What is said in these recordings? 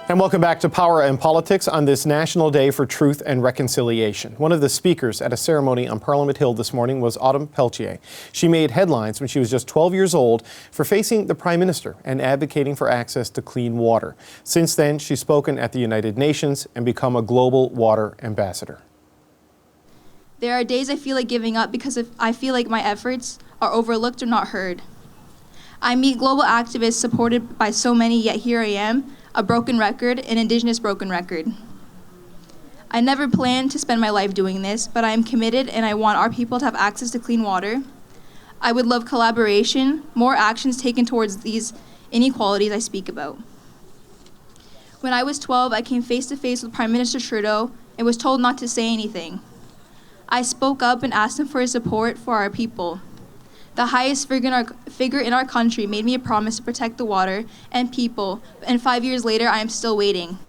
And welcome back to Power and Politics on this National Day for Truth and Reconciliation. One of the speakers at a ceremony on Parliament Hill this morning was Autumn Peltier. She made headlines when she was just 12 years old for facing the Prime Minister and advocating for access to clean water. Since then, she's spoken at the United Nations and become a global water ambassador. There are days I feel like giving up because I feel like my efforts are overlooked or not heard. I meet global activists supported by so many, yet here I am, a broken record, an Indigenous broken record. I never planned to spend my life doing this, but I am committed and I want our people to have access to clean water. I would love collaboration, more actions taken towards these inequalities I speak about. When I was 12, I came face to face with Prime Minister Trudeau and was told not to say anything. I spoke up and asked him for his support for our people. The highest figure in our country made me a promise to protect the water and people, and 5 years later, I am still waiting.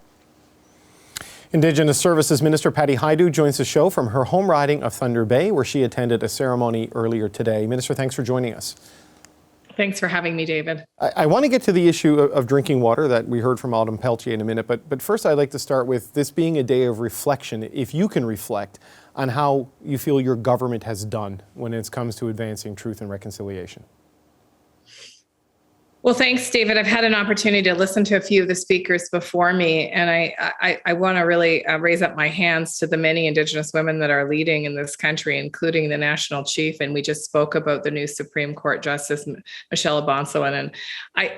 Indigenous Services Minister Patty Hajdu joins the show from her home riding of Thunder Bay, where she attended a ceremony earlier today. Minister, thanks for joining us. Thanks for having me, David. I want to get to the issue of drinking water that we heard from Autumn Peltier in a minute, but first I'd like to start with this being a day of reflection. If you can reflect on how you feel your government has done when it comes to advancing truth and reconciliation. Well, thanks, David. I've had an opportunity to listen to a few of the speakers before me, and I want to really raise up my hands to the many Indigenous women that are leading in this country, including the National Chief. And we just spoke about the new Supreme Court Justice, Michelle Bonsoan. And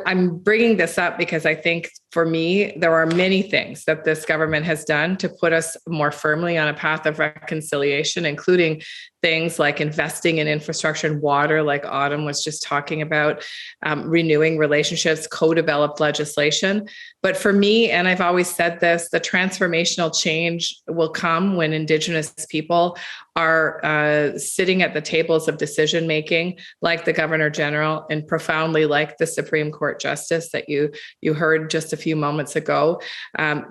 I'm bringing this up because I think for me, there are many things that this government has done to put us more firmly on a path of reconciliation, including things like investing in infrastructure and water, like Autumn was just talking about, renewing relationships, co-developed legislation. But for me, and I've always said this, the transformational change will come when Indigenous people are sitting at the tables of decision making, like the Governor General, and profoundly like the Supreme Court Justice that you heard just a few moments ago,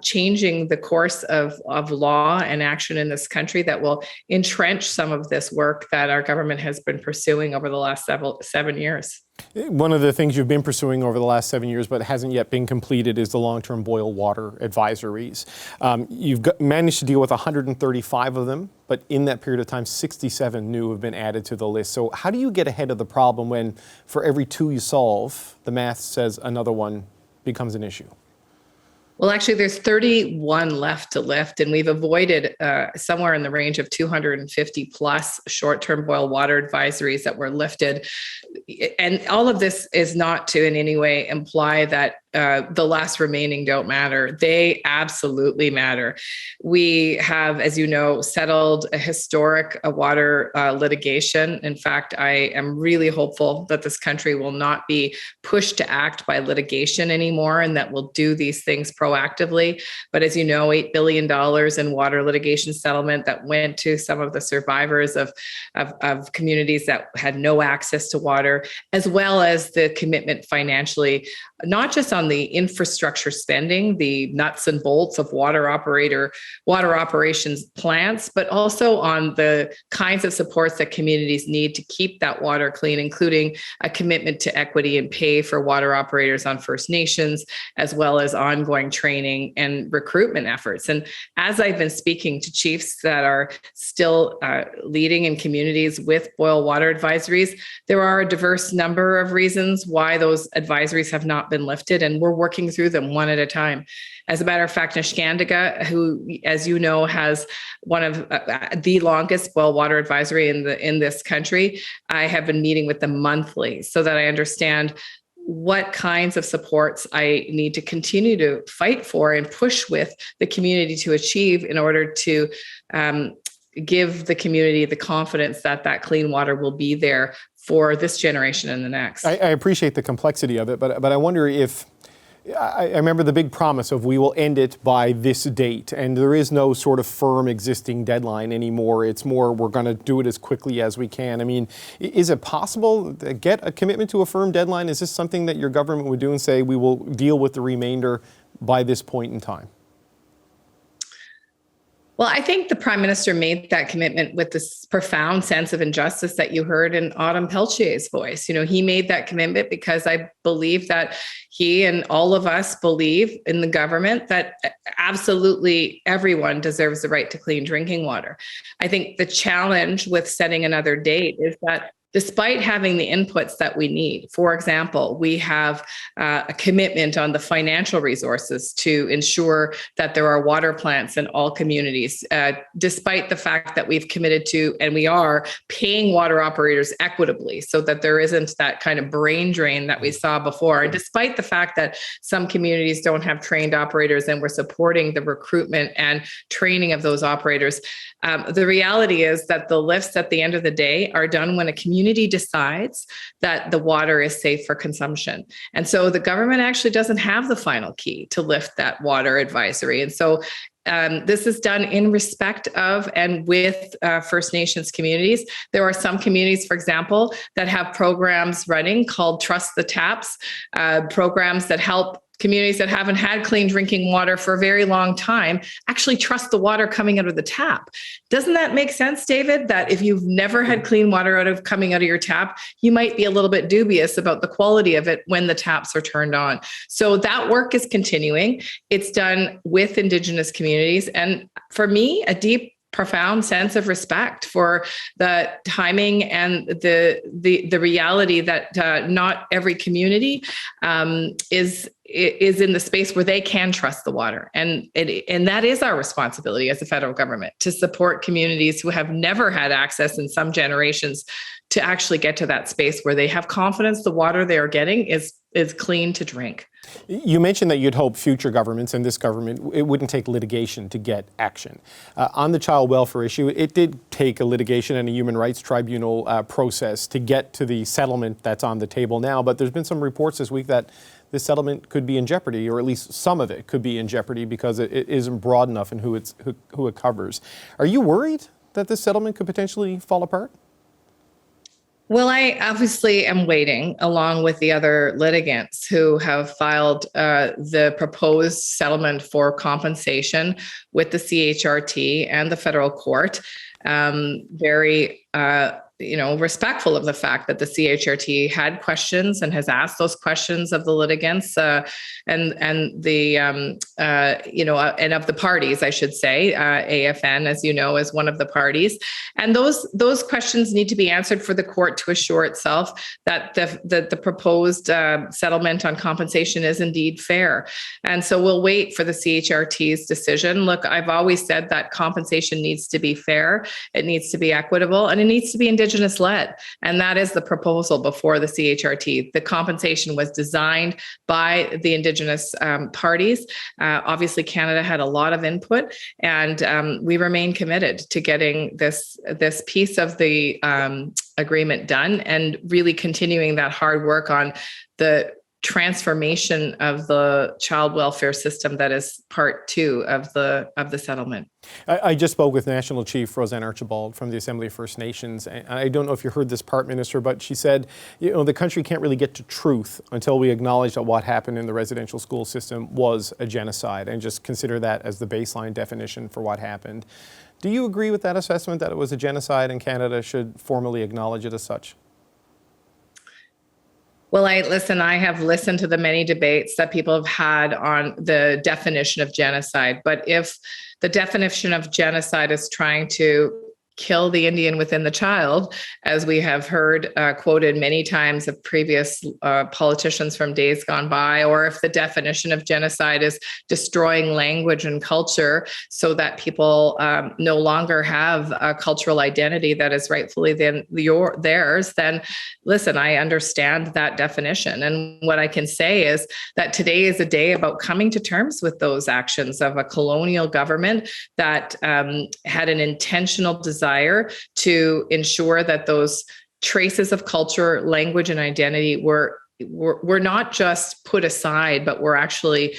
changing the course of law and action in this country that will entrench some of this work that our government has been pursuing over the last 7 years. One of the things you've been pursuing over the last 7 years but hasn't yet been completed is the long-term boil water advisories. You've managed to deal with 135 of them, but in that period of time, 67 new have been added to the list. So how do you get ahead of the problem when for every 2 you solve, the math says another one becomes an issue? Well, actually, there's 31 left to lift, and we've avoided somewhere in the range of 250 plus short-term boil water advisories that were lifted. And all of this is not to in any way imply that the last remaining don't matter. They absolutely matter. We have, as you know, settled a historic water litigation. In fact, I am really hopeful that this country will not be pushed to act by litigation anymore and that we'll do these things proactively. But as you know, $8 billion in water litigation settlement that went to some of the survivors of communities that had no access to water, as well as the commitment financially, not just on the infrastructure spending, the nuts and bolts of water operations plants, but also on the kinds of supports that communities need to keep that water clean, including a commitment to equity and pay for water operators on First Nations, as well as ongoing training and recruitment efforts. And as I've been speaking to chiefs that are still leading in communities with boil water advisories, there are a diverse number of reasons why those advisories have not been lifted, and we're working through them one at a time. As a matter of fact, Niskandiga, who, as you know, has one of the longest boil water advisory in this country, I have been meeting with them monthly so that I understand what kinds of supports I need to continue to fight for and push with the community to achieve in order to give the community the confidence that that clean water will be there for this generation and the next. I appreciate the complexity of it, but I wonder if, I remember the big promise of we will end it by this date, and there is no sort of firm existing deadline anymore. It's more we're going to do it as quickly as we can. I mean, is it possible to get a commitment to a firm deadline? Is this something that your government would do and say we will deal with the remainder by this point in time? Well, I think the Prime Minister made that commitment with this profound sense of injustice that you heard in Autumn Peltier's voice. He made that commitment because I believe that he and all of us believe in the government that absolutely everyone deserves the right to clean drinking water. I think the challenge with setting another date is that despite having the inputs that we need, for example, we have a commitment on the financial resources to ensure that there are water plants in all communities, despite the fact that we've committed to, and we are paying water operators equitably so that there isn't that kind of brain drain that we saw before. And despite the fact that some communities don't have trained operators and we're supporting the recruitment and training of those operators, the reality is that the lifts at the end of the day are done when a community decides that the water is safe for consumption. And so the government actually doesn't have the final key to lift that water advisory. And so this is done in respect of and with First Nations communities. There are some communities, for example, that have programs running called Trust the Taps, programs that help communities that haven't had clean drinking water for a very long time actually trust the water coming out of the tap. Doesn't that make sense, David? That if you've never had clean water coming out of your tap, you might be a little bit dubious about the quality of it when the taps are turned on. So that work is continuing. It's done with Indigenous communities. And for me, a deep, profound sense of respect for the timing and the reality that not every community is in the space where they can trust the water. And that is our responsibility as a federal government, to support communities who have never had access in some generations to actually get to that space where they have confidence the water they are getting is clean to drink. You mentioned that you'd hope future governments and this government, it wouldn't take litigation to get action. On the child welfare issue, it did take a litigation and a human rights tribunal process to get to the settlement that's on the table now. But there's been some reports this week that this settlement could be in jeopardy, or at least some of it could be in jeopardy because it isn't broad enough in who it covers. Are you worried that this settlement could potentially fall apart? Well, I obviously am waiting, along with the other litigants who have filed the proposed settlement for compensation with the CHRT and the federal court. Very respectful of the fact that the CHRT had questions and has asked those questions of the litigants and of the parties, I should say. AFN, as you know, is one of the parties, and those questions need to be answered for the court to assure itself that the proposed settlement on compensation is indeed fair. And so we'll wait for the CHRT's decision. Look, I've always said that compensation needs to be fair, it needs to be equitable, and it needs to be Indigenous led. And that is the proposal before the CHRT. The compensation was designed by the Indigenous parties. Obviously, Canada had a lot of input, and we remain committed to getting this piece of the agreement done and really continuing that hard work on the transformation of the child welfare system that is part two of the settlement. I just spoke with National Chief Roseanne Archibald from the Assembly of First Nations. And I don't know if you heard this part, Minister, but she said, the country can't really get to truth until we acknowledge that what happened in the residential school system was a genocide, and just consider that as the baseline definition for what happened. Do you agree with that assessment, that it was a genocide and Canada should formally acknowledge it as such? Well, I have listened to the many debates that people have had on the definition of genocide. But if the definition of genocide is trying to kill the Indian within the child, as we have heard quoted many times of previous politicians from days gone by, or if the definition of genocide is destroying language and culture so that people no longer have a cultural identity that is rightfully theirs, then listen, I understand that definition. And what I can say is that today is a day about coming to terms with those actions of a colonial government that had an intentional desire to ensure that those traces of culture, language, and identity were not just put aside, but were actually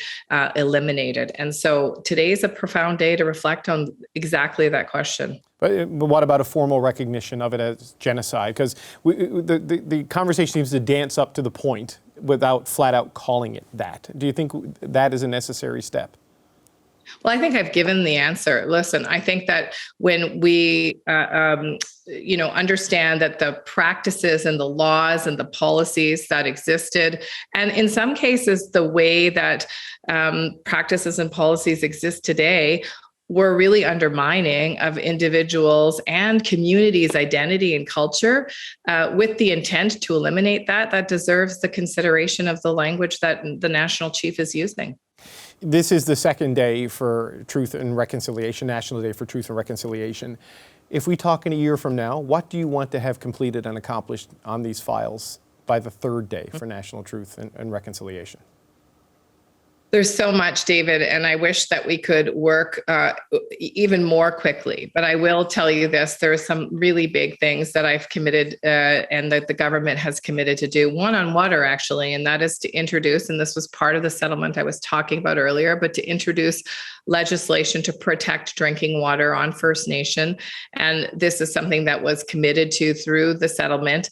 eliminated. And so today is a profound day to reflect on exactly that question. But what about a formal recognition of it as genocide? Because the conversation seems to dance up to the point without flat out calling it that. Do you think that is a necessary step? Well, I think I've given the answer. Listen, I think that when we, understand that the practices and the laws and the policies that existed, and in some cases, the way that practices and policies exist today were really undermining of individuals and communities' identity and culture, with the intent to eliminate that deserves the consideration of the language that the national chief is using. This is the second day for Truth and Reconciliation, National Day for Truth and Reconciliation. If we talk in a year from now, what do you want to have completed and accomplished on these files by the third day for National Truth and Reconciliation? There's so much, David, and I wish that we could work even more quickly. But I will tell you this, there are some really big things that I've committed and that the government has committed to do. One on water, actually, and that is to introduce, and this was part of the settlement I was talking about earlier, but to introduce legislation to protect drinking water on First Nation. And this is something that was committed to through the settlement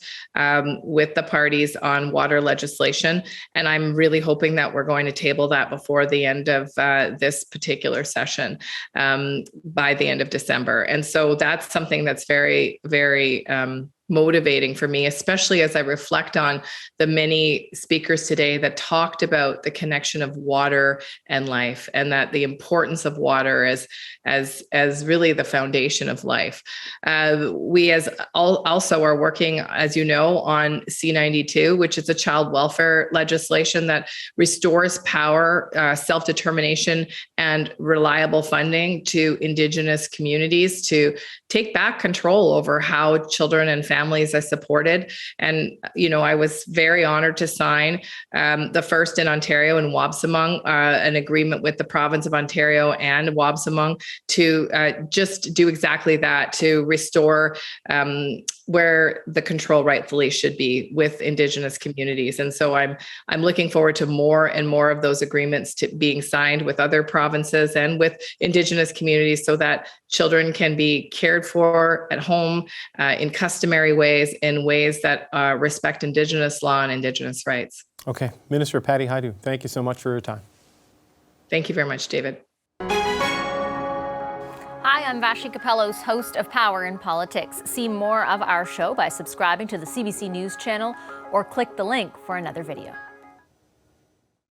with the parties on water legislation. And I'm really hoping that we're going to table that before the end of this particular session, by the end of December. And so that's something that's very, very motivating for me, especially as I reflect on the many speakers today that talked about the connection of water and life, and that the importance of water as really the foundation of life. We also are working, as you know, on C-92, which is a child welfare legislation that restores power, self-determination, and reliable funding to Indigenous communities to take back control over how children and families are supported. And, I was very honored to sign the first in Ontario and Wabsamung, an agreement with the province of Ontario and Wabsamung to just do exactly that, to restore where the control rightfully should be with Indigenous communities. And so I'm looking forward to more and more of those agreements being signed with other provinces and with Indigenous communities, so that children can be cared for at home in customary ways, in ways that respect Indigenous law and Indigenous rights. Okay. Minister Patty Hajdu, thank you so much for your time. Thank you very much, David. Hi, I'm Vashi Capellos, host of Power in Politics. See more of our show by subscribing to the CBC News channel or click the link for another video.